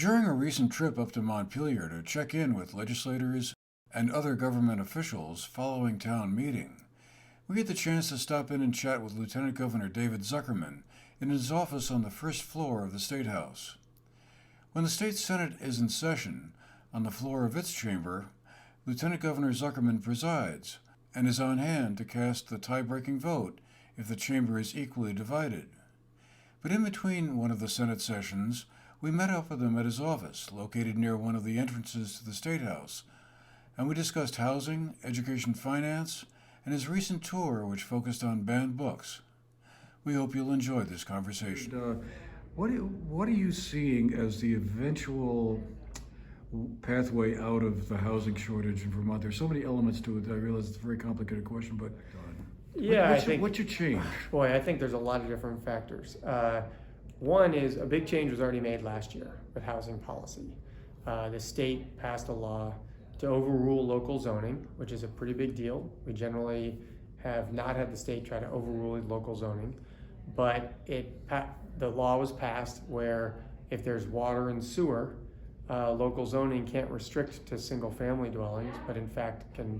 During a recent trip up to Montpelier to check in with legislators and other government officials following town meeting, we get the chance to stop in and chat with Lieutenant Governor David Zuckerman in his office on the first floor of the Statehouse. When the state Senate is in session, on the floor of its chamber, Lieutenant Governor Zuckerman presides and is on hand to cast the tie-breaking vote if the chamber is equally divided. But in between one of the Senate sessions, we met up with him at his office, located near one of the entrances to the Statehouse, and we discussed housing, education finance, and his recent tour, which focused on banned books. We hope you'll enjoy this conversation. What are you seeing as the eventual pathway out of the housing shortage in Vermont? There's so many elements to it that I realize it's a very complicated question, but what's your change? Boy, I think there's a lot of different factors. One is a big change was already made last year with housing policy. The state passed a law to overrule local zoning, which is a pretty big deal. We generally have not had the state try to overrule local zoning, but the law was passed where if there's water and sewer, local zoning can't restrict to single family dwellings, but in fact can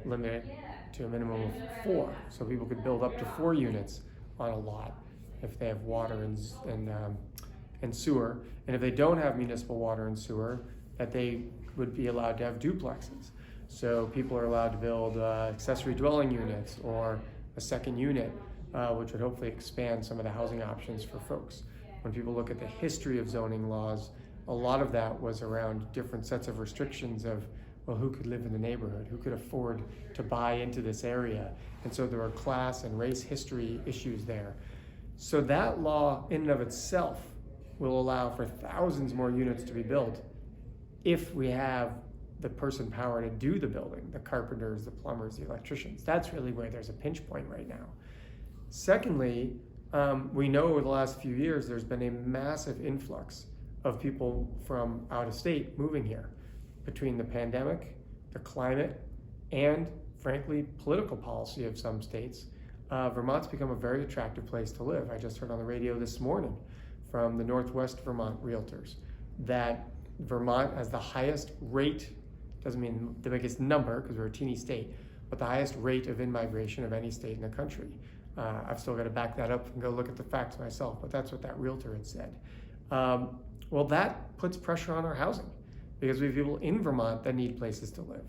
limit it to a minimum of 4. So people could build up to 4 units on a lot if they have water and sewer. And if they don't have municipal water and sewer, that they would be allowed to have duplexes. So people are allowed to build accessory dwelling units or a second unit, which would hopefully expand some of the housing options for folks. When people look at the history of zoning laws, a lot of that was around different sets of restrictions of, well, who could live in the neighborhood, who could afford to buy into this area. And so there were class and race history issues there. So that law in and of itself will allow for thousands more units to be built if we have the person power to do the building, the carpenters, the plumbers, the electricians. That's really where there's a pinch point right now. Secondly, we know over the last few years there's been a massive influx of people from out of state moving here. Between the pandemic, the climate, and frankly, political policy of some states, Vermont's become a very attractive place to live. I just heard on the radio this morning from the Northwest Vermont realtors that Vermont has the highest rate, doesn't mean the biggest number because we're a teeny state, but the highest rate of in-migration of any state in the country. I've still got to back that up and go look at the facts myself, but that's what that realtor had said. Well, that puts pressure on our housing because we have people in Vermont that need places to live.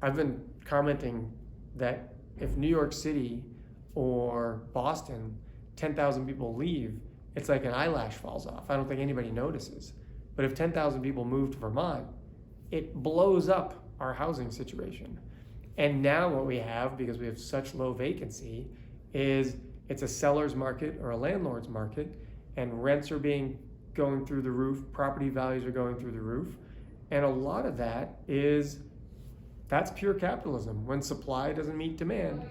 I've been commenting that if New York City or Boston, 10,000 people leave, it's like an eyelash falls off. I don't think anybody notices. But if 10,000 people move to Vermont, it blows up our housing situation. And now what we have, because we have such low vacancy, is it's a seller's market or a landlord's market, and rents are going through the roof, property values are going through the roof. And a lot of that's pure capitalism. When supply doesn't meet demand,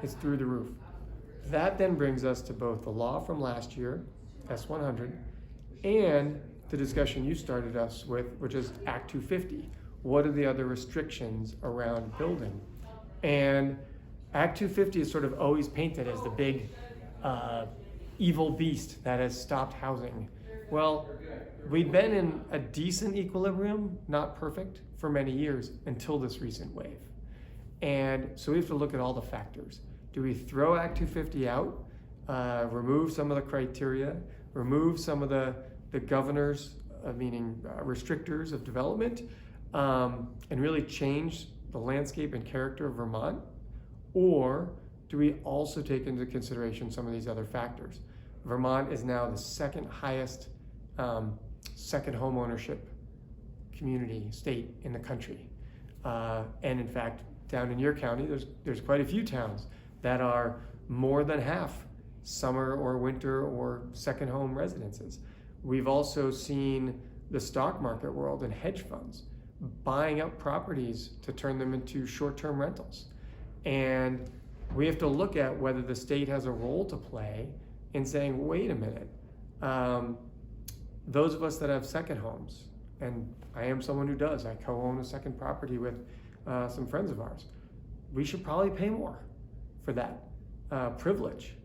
it's through the roof. That then brings us to both the law from last year, S100, and the discussion you started us with, which is Act 250. What are the other restrictions around building? And Act 250 is sort of always painted as the big evil beast that has stopped housing. Well, we've been in a decent equilibrium, not perfect, for many years until this recent wave. And so we have to look at all the factors. Do we throw Act 250 out, remove some of the criteria, remove some of the governors, meaning restrictors of development, and really change the landscape and character of Vermont? Or do we also take into consideration some of these other factors? Vermont is now the second highest second home ownership state in the country. And in fact, down in your county, there's quite a few towns that are more than half summer or winter or second home residences. We've also seen the stock market world and hedge funds buying up properties to turn them into short-term rentals. And we have to look at whether the state has a role to play in saying, wait a minute, those of us that have second homes, and I am someone who does, I co-own a second property with some friends of ours, we should probably pay more for that privilege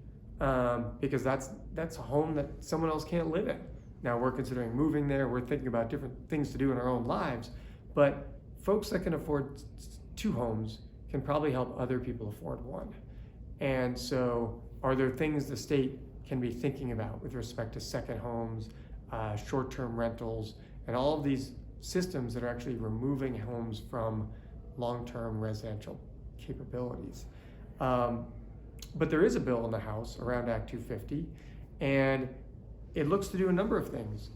because that's a home that someone else can't live in. Now we're considering moving there. We're thinking about different things to do in our own lives. But folks that can afford 2 homes can probably help other people afford 1. And so are there things the state can be thinking about with respect to second homes, short-term rentals, and all of these systems that are actually removing homes from long-term residential capabilities? But there is a bill in the House around Act 250, and it looks to do a number of things.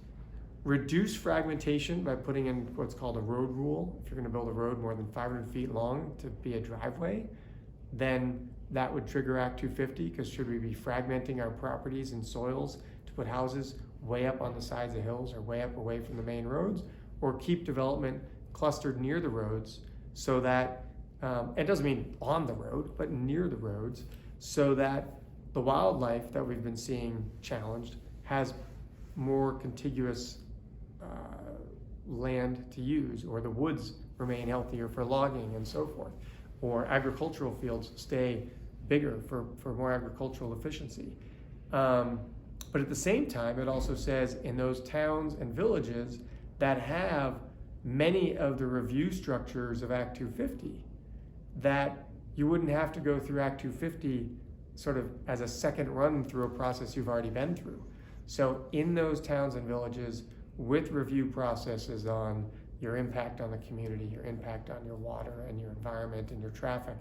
Reduce fragmentation by putting in what's called a road rule. If you're going to build a road more than 500 feet long to be a driveway, then that would trigger Act 250, because should we be fragmenting our properties and soils to put houses way up on the sides of hills or way up away from the main roads, or keep development clustered near the roads so that, it doesn't mean on the road, but near the roads, so that the wildlife that we've been seeing challenged has more contiguous land to use, or the woods remain healthier for logging and so forth, or agricultural fields stay bigger for more agricultural efficiency. But at the same time, it also says in those towns and villages that have many of the review structures of Act 250, that you wouldn't have to go through Act 250 sort of as a second run through a process you've already been through. So in those towns and villages, with review processes on your impact on the community, your impact on your water and your environment and your traffic,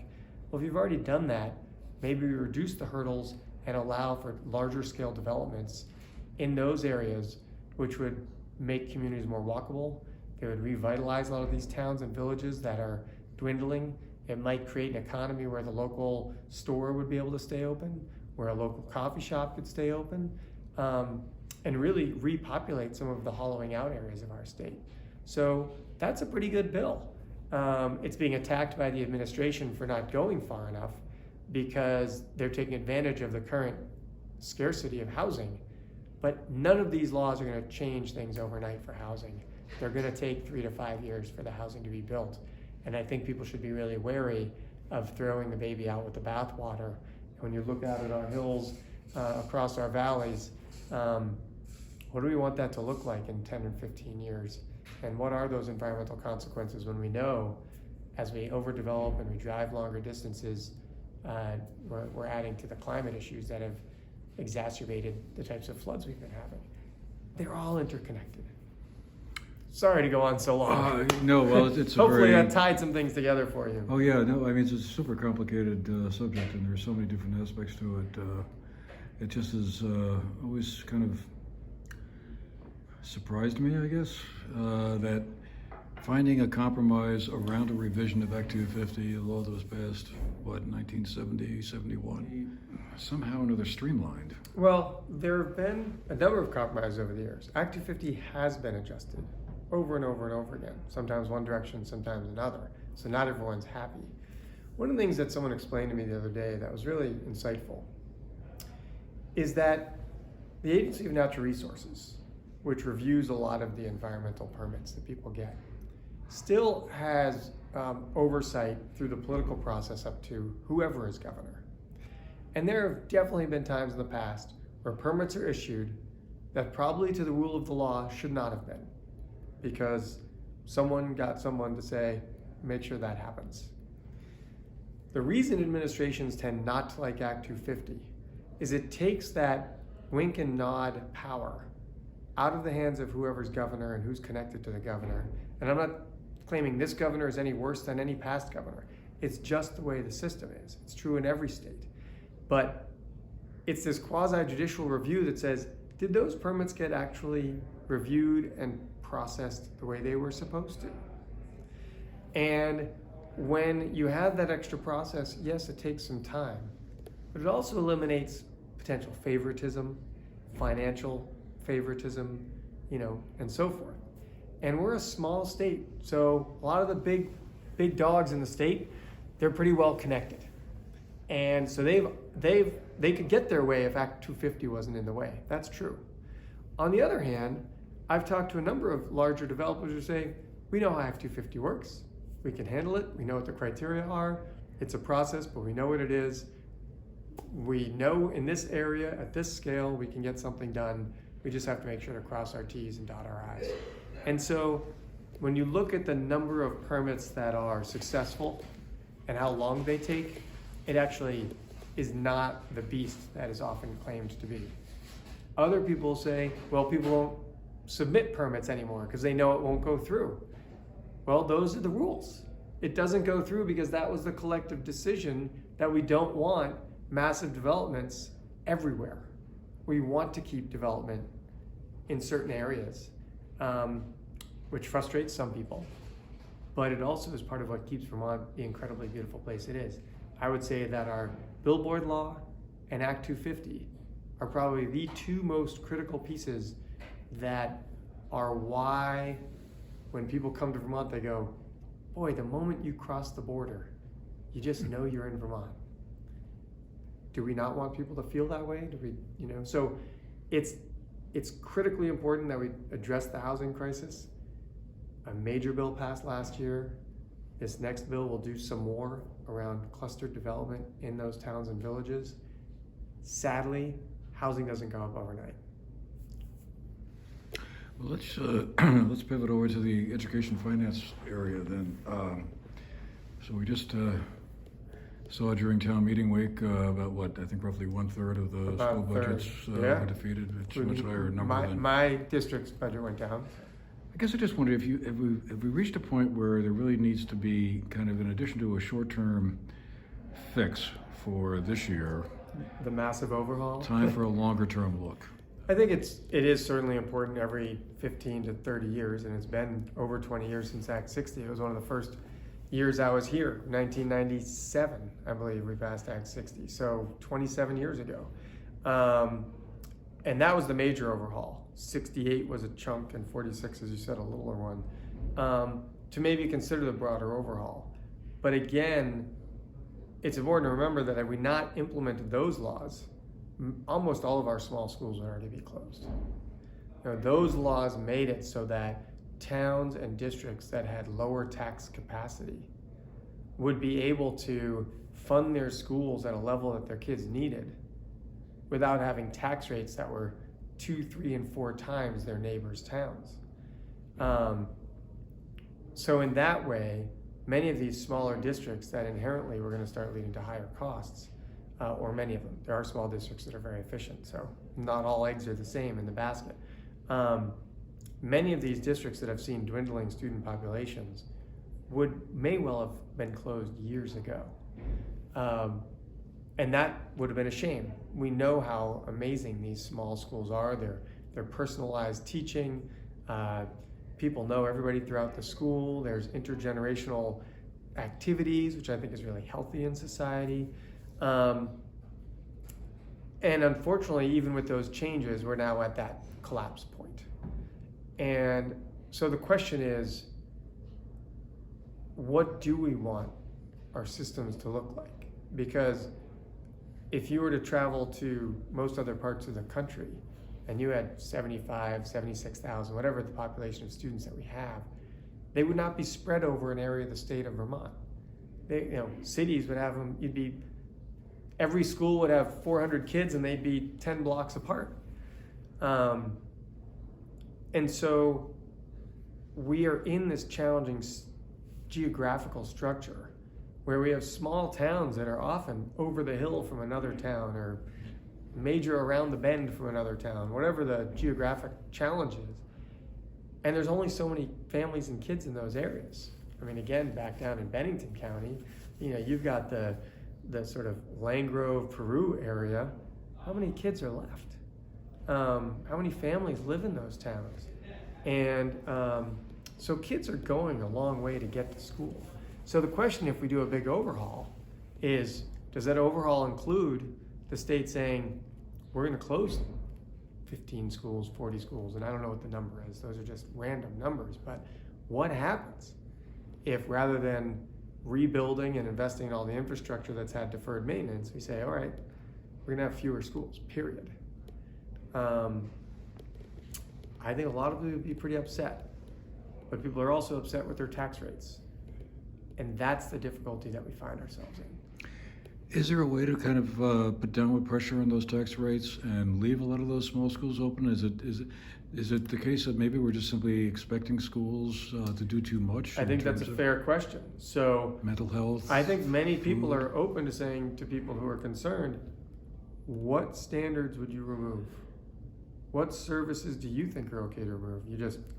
well, if you've already done that, maybe reduce the hurdles and allow for larger scale developments in those areas, which would make communities more walkable. It would revitalize a lot of these towns and villages that are dwindling. It might create an economy where the local store would be able to stay open, where a local coffee shop could stay open, and really repopulate some of the hollowing out areas of our state. So that's a pretty good bill. It's being attacked by the administration for not going far enough, because they're taking advantage of the current scarcity of housing. But none of these laws are going to change things overnight for housing. They're going to take 3 to 5 years for the housing to be built. And I think people should be really wary of throwing the baby out with the bathwater. When you look out at our hills, across our valleys, what do we want that to look like in 10 or 15 years? And what are those environmental consequences when we know, as we overdevelop and we drive longer distances, we're adding to the climate issues that have exacerbated the types of floods we've been having? They're all interconnected. Sorry to go on so long. No, well, it's hopefully that tied some things together for you. Oh yeah, no, I mean, it's a super complicated subject, and there's so many different aspects to it. It just is always kind of surprised me, I guess, that finding a compromise around a revision of Act 250, a law that was passed, 1970, 71, somehow or another streamlined. Well, there have been a number of compromises over the years. Act 250 has been adjusted over and over and over again, sometimes one direction, sometimes another. So not everyone's happy. One of the things that someone explained to me the other day that was really insightful is that the Agency of Natural Resources, which reviews a lot of the environmental permits that people get, still has oversight through the political process up to whoever is governor. And there have definitely been times in the past where permits are issued that probably to the rule of the law should not have been, because someone got someone to say, make sure that happens. The reason administrations tend not to like Act 250 is it takes that wink and nod power out of the hands of whoever's governor and who's connected to the governor. And I'm not claiming this governor is any worse than any past governor. It's just the way the system is. It's true in every state. But it's this quasi-judicial review that says, did those permits get actually reviewed and processed the way they were supposed to? And when you have that extra process, yes, it takes some time, but it also eliminates potential favoritism, financial favoritism, and so forth. And we're a small state, so a lot of the big dogs in the state, they're pretty well connected. And so they could get their way if Act 250 wasn't in the way. That's true. On the other hand, I've talked to a number of larger developers who say, we know how Act 250 works. We can handle it. We know what the criteria are. It's a process, but we know what it is. We know in this area, at this scale, we can get something done. We just have to make sure to cross our T's and dot our I's. And so when you look at the number of permits that are successful and how long they take, it actually is not the beast that is often claimed to be. Other people say, well, people won't submit permits anymore because they know it won't go through. Well, those are the rules. It doesn't go through because that was the collective decision that we don't want massive developments everywhere. We want to keep development in certain areas, which frustrates some people. But it also is part of what keeps Vermont the incredibly beautiful place it is. I would say that our billboard law and Act 250 are probably the two most critical pieces that are why when people come to Vermont, they go, boy, the moment you cross the border, you just know you're in Vermont. Do we not want people to feel that way? Do we, so it's critically important that we address the housing crisis. A major bill passed last year. This next bill will do some more around clustered development in those towns and villages. Sadly, housing doesn't go up overnight. Well, let's pivot over to the education finance area then. So we just saw during town meeting week about what I think roughly 1/3 of the About school a third. budgets Yeah. were defeated. It's a much higher number than. My district's budget went down. I guess I just wonder if we reached a point where there really needs to be kind of, in addition to a short-term fix for this year, The massive overhaul. time for a longer-term look. I think it is certainly important every 15 to 30 years, and it's been over 20 years since Act 60. It was one of the first years I was here, 1997, I believe we passed Act 60, so 27 years ago. And that was the major overhaul. 68 was a chunk, and 46, as you said, a littler one, to maybe consider the broader overhaul. But again, it's important to remember that had we not implemented those laws, almost all of our small schools would already be closed. Those laws made it so that towns and districts that had lower tax capacity would be able to fund their schools at a level that their kids needed without having tax rates that were 2, 3, and 4 times their neighbors' towns. So in that way, many of these smaller districts that inherently were going to start leading to higher costs, or many of them. There are small districts that are very efficient, so not all eggs are the same in the basket. Many of these districts that have seen dwindling student populations may well have been closed years ago. And that would have been a shame. We know how amazing these small schools are. They're personalized teaching. People know everybody throughout the school. There's intergenerational activities, which I think is really healthy in society. And unfortunately, even with those changes, we're now at that collapse point. And so the question is, what do we want our systems to look like? Because if you were to travel to most other parts of the country and you had 75, 76,000, whatever the population of students that we have, they would not be spread over an area of the state of Vermont. Cities would have them, every school would have 400 kids and they'd be 10 blocks apart. And so we are in this challenging geographical structure where we have small towns that are often over the hill from another town or major around the bend from another town, whatever the geographic challenge is. And there's only so many families and kids in those areas. I mean, again, back down in Bennington County, you've got the sort of Langrove, Peru area. How many kids are left? How many families live in those towns? And so kids are going a long way to get to school. So the question, if we do a big overhaul, is does that overhaul include the state saying, we're going to close 15 schools, 40 schools, and I don't know what the number is. Those are just random numbers. But what happens if rather than rebuilding and investing in all the infrastructure that's had deferred maintenance, we say, all right, we're going to have fewer schools, period. I think a lot of people would be pretty upset, but people are also upset with their tax rates. And that's the difficulty that we find ourselves in. Is there a way to kind of put downward pressure on those tax rates and leave a lot of those small schools open? Is it the case that maybe we're just simply expecting schools to do too much? I think that's a fair question. So mental health. I think many people are open to saying to people who are concerned, what standards would you remove? What services do you think are okay to remove?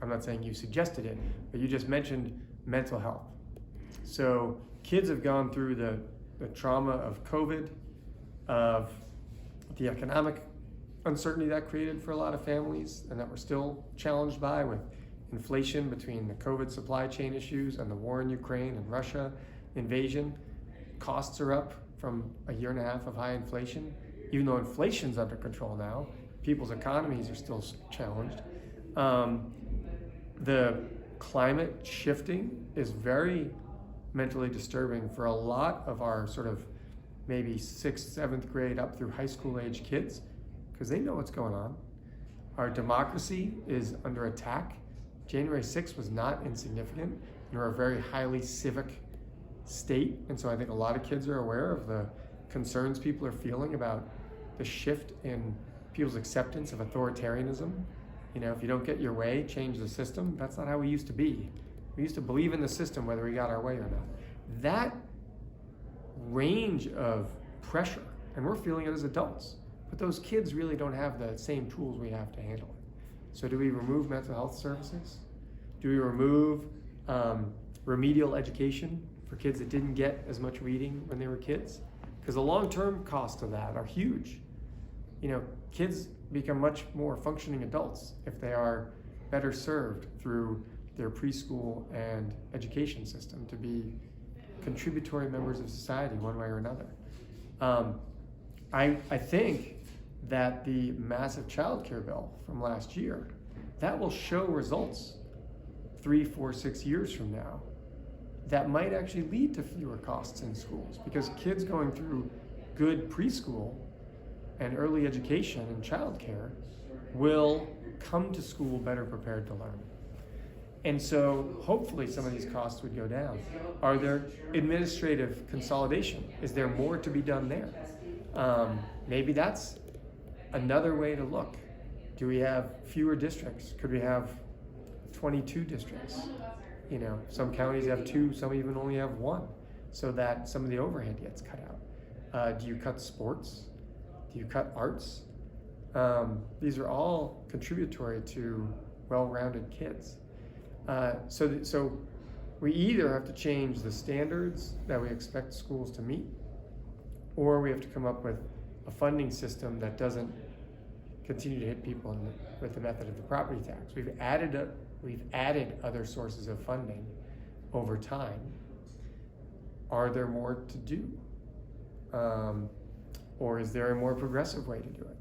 I'm not saying you suggested it, but you just mentioned mental health. So kids have gone through the trauma of COVID, of the economic uncertainty that created for a lot of families and that we're still challenged by, with inflation between the COVID supply chain issues and the war in Ukraine and Russia invasion. Costs are up from a year and a half of high inflation. Even though inflation's under control now, people's economies are still challenged. The climate shifting is very mentally disturbing for a lot of our sort of maybe 6th, 7th grade up through high school age kids, because they know what's going on. Our democracy is under attack. January 6th was not insignificant. We're a very highly civic state, and so I think a lot of kids are aware of the concerns people are feeling about the shift in people's acceptance of authoritarianism. You know, if you don't get your way, change the system. That's not how we used to be. We used to believe in the system whether we got our way or not. That range of pressure, and we're feeling it as adults, but those kids really don't have the same tools we have to handle it. So do we remove mental health services? Do we remove remedial education for kids that didn't get as much reading when they were kids? Because the long-term costs of that are huge. You know, kids become much more functioning adults if they are better served through their preschool and education system to be contributory members of society one way or another. I think that the massive child care bill from last year, that will show results 3, 4, 6 years from now that might actually lead to fewer costs in schools, because kids going through good preschool and early education and child care will come to school better prepared to learn. And so hopefully some of these costs would go down. Are there administrative consolidation? Is there more to be done there? Maybe that's another way to look. Do we have fewer districts? Could we have 22 districts? You know, some counties have 2, some even only have 1, so that some of the overhead gets cut out. Do you cut sports? Do you cut arts? These are all contributory to well-rounded kids. So we either have to change the standards that we expect schools to meet, or we have to come up with a funding system that doesn't continue to hit people with the method of the property tax. We've added other sources of funding over time. Are there more to do? Or is there a more progressive way to do it?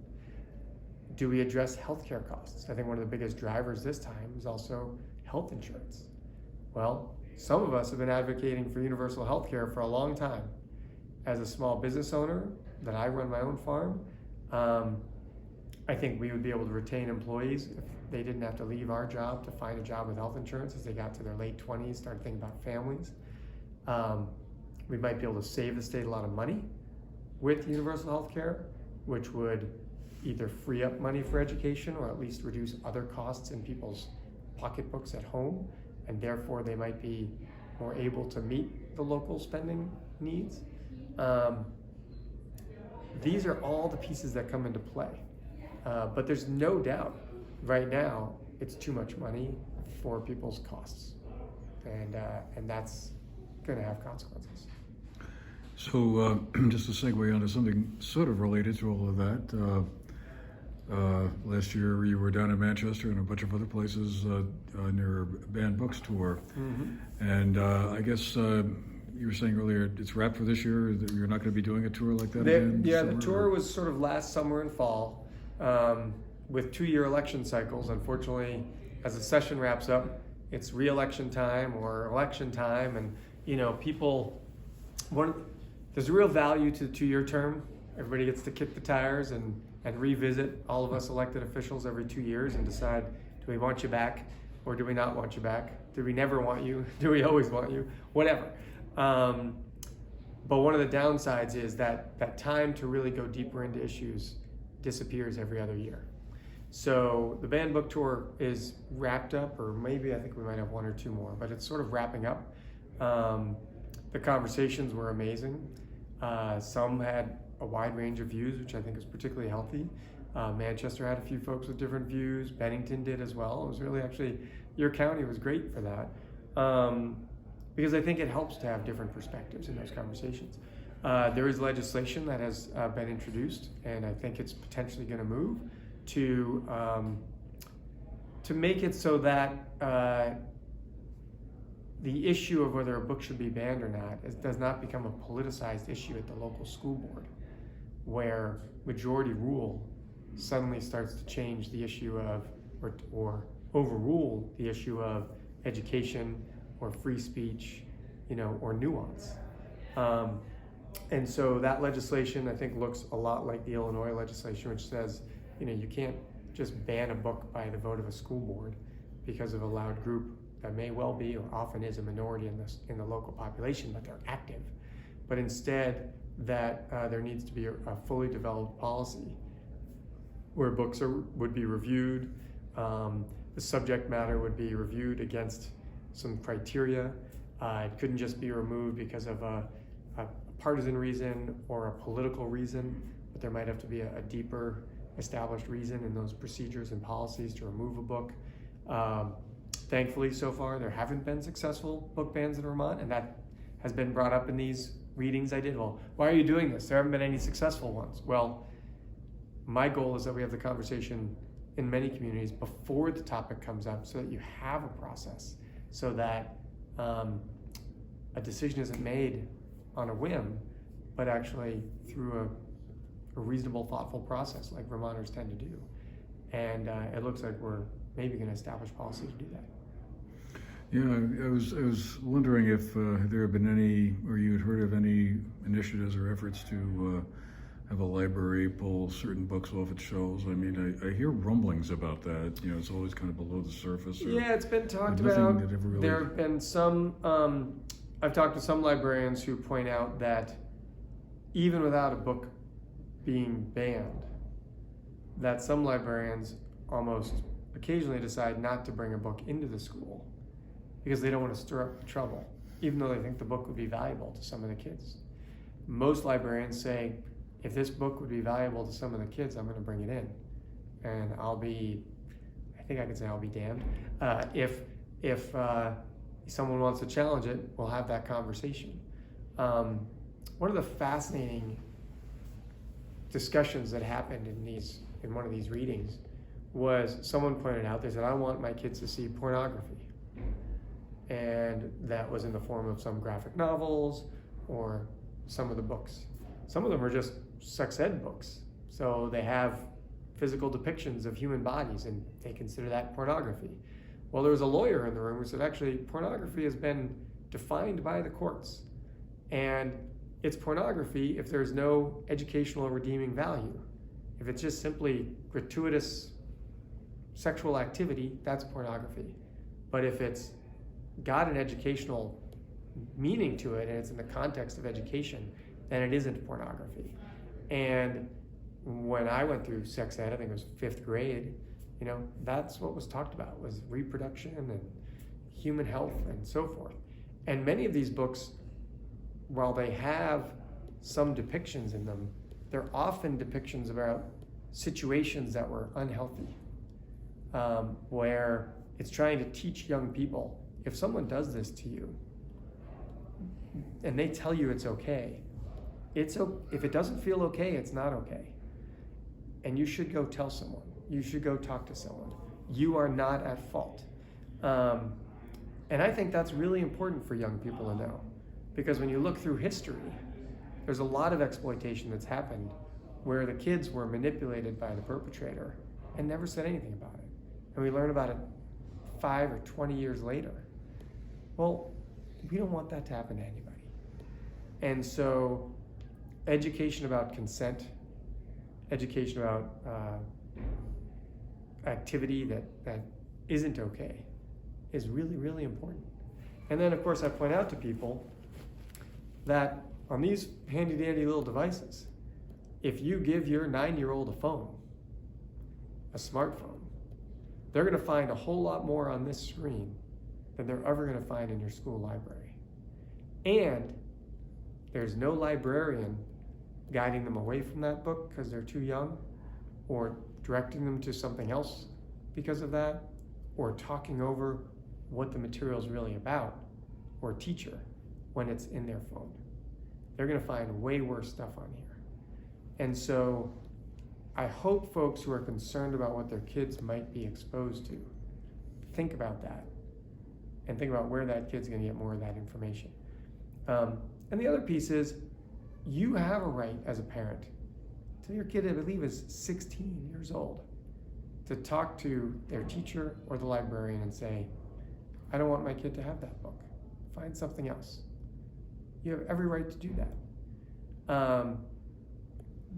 Do we address healthcare costs? I think one of the biggest drivers this time is also health insurance. Well, some of us have been advocating for universal health care for a long time. As a small business owner, that I run my own farm, I think we would be able to retain employees if they didn't have to leave our job to find a job with health insurance as they got to their late 20s, started thinking about families. We might be able to save the state a lot of money with universal health care, which would either free up money for education or at least reduce other costs in people's pocketbooks at home, and therefore they might be more able to meet the local spending needs. These are all the pieces that come into play. But there's no doubt right now it's too much money for people's costs, and that's going to have consequences. So just to segue onto something sort of related to all of that, last year you were down in Manchester and a bunch of other places on your banned books tour. Mm-hmm. And I guess you were saying earlier it's wrapped for this year. You're not going to be doing a tour like that again? Yeah, the tour was sort of last summer and fall. With 2-year election cycles, unfortunately, as the session wraps up, it's re-election time or election time, and there's a real value to the 2-year term. Everybody gets to kick the tires and revisit, all of us elected officials, every 2 years and decide, do we want you back or do we not want you back? Do we never want you? Do we always want you? Whatever. But one of the downsides is that time to really go deeper into issues disappears every other year. So the banned book tour is wrapped up, or maybe I think we might have one or two more, but it's sort of wrapping up. The conversations were amazing. Some had a wide range of views, which I think is particularly healthy. Manchester had a few folks with different views. Bennington did as well. It was really actually, your county was great for that. Because I think it helps to have different perspectives in those conversations. There is legislation that has been introduced, and I think it's potentially going to move to make it so that the issue of whether a book should be banned or not does not become a politicized issue at the local school board, where majority rule suddenly starts to change the issue of, or overrule the issue of education or free speech, or nuance. And so that legislation, I think, looks a lot like the Illinois legislation, which says, you can't just ban a book by the vote of a school board because of a loud group that may well be, or often is, a minority in the local population, but they're active. But instead, that there needs to be a fully developed policy where books would be reviewed, the subject matter would be reviewed against some criteria. It couldn't just be removed because of a partisan reason or a political reason, but there might have to be a deeper established reason in those procedures and policies to remove a book. Thankfully, so far, there haven't been successful book bans in Vermont, and that has been brought up in these readings I did. Well, why are you doing this? There haven't been any successful ones. Well, my goal is that we have the conversation in many communities before the topic comes up, so that you have a process, so that a decision isn't made on a whim, but actually through a reasonable, thoughtful process like Vermonters tend to do. And it looks like we're maybe going to establish policy to do that. Yeah, I was wondering if there have been any, or you had heard of any initiatives or efforts to have a library pull certain books off its shelves. I mean, I hear rumblings about that. It's always kind of below the surface. Yeah, it's been talked about. There have been some, I've talked to some librarians who point out that even without a book being banned, that some librarians almost occasionally decide not to bring a book into the school because they don't want to stir up trouble, even though they think the book would be valuable to some of the kids. Most librarians say, if this book would be valuable to some of the kids, I'm going to bring it in. And I think I could say I'll be damned. If someone wants to challenge it, we'll have that conversation. One of the fascinating discussions that happened in one of these readings was someone pointed out, they said, I want my kids to see pornography. And that was in the form of some graphic novels or some of the books. Some of them are just sex ed books. So they have physical depictions of human bodies and they consider that pornography. Well, there was a lawyer in the room who said, actually, pornography has been defined by the courts. And it's pornography if there's no educational or redeeming value. If it's just simply gratuitous sexual activity, that's pornography. But if it's got an educational meaning to it and it's in the context of education, then it isn't pornography. And when I went through sex ed, I think it was 5th grade, that's what was talked about, was reproduction and human health and so forth. And many of these books, while they have some depictions in them, they're often depictions about situations that were unhealthy, where it's trying to teach young people, if someone does this to you and they tell you it's okay, if it doesn't feel okay, it's not okay. And you should go tell someone. You should go talk to someone. You are not at fault. And I think that's really important for young people to know, because when you look through history, there's a lot of exploitation that's happened where the kids were manipulated by the perpetrator and never said anything about it. And we learn about it 5 or 20 years later. Well, we don't want that to happen to anybody. And so education about consent, education about activity that isn't okay is really, really important. And then, of course, I point out to people that on these handy-dandy little devices, if you give your 9-year-old a phone, a smartphone, they're going to find a whole lot more on this screen than they're ever going to find in your school library. And there's no librarian guiding them away from that book because they're too young, or directing them to something else because of that, or talking over what the material is really about, or teacher when it's in their phone. They're going to find way worse stuff on here. And so I hope folks who are concerned about what their kids might be exposed to think about that and think about where that kid's going to get more of that information. And the other piece is, you have a right as a parent to your kid, I believe, is 16 years old, to talk to their teacher or the librarian and say, I don't want my kid to have that book. Find something else. You have every right to do that.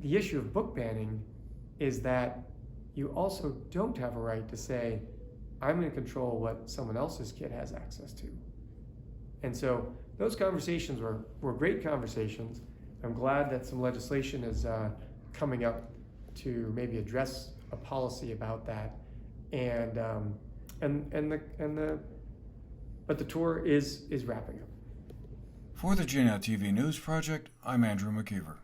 The issue of book banning is that you also don't have a right to say, I'm going to control what someone else's kid has access to. And so those conversations were great conversations. I'm glad that some legislation is coming up to maybe address a policy about that. But the tour is wrapping up. For the GNAT-TV News Project, I'm Andrew McKeever.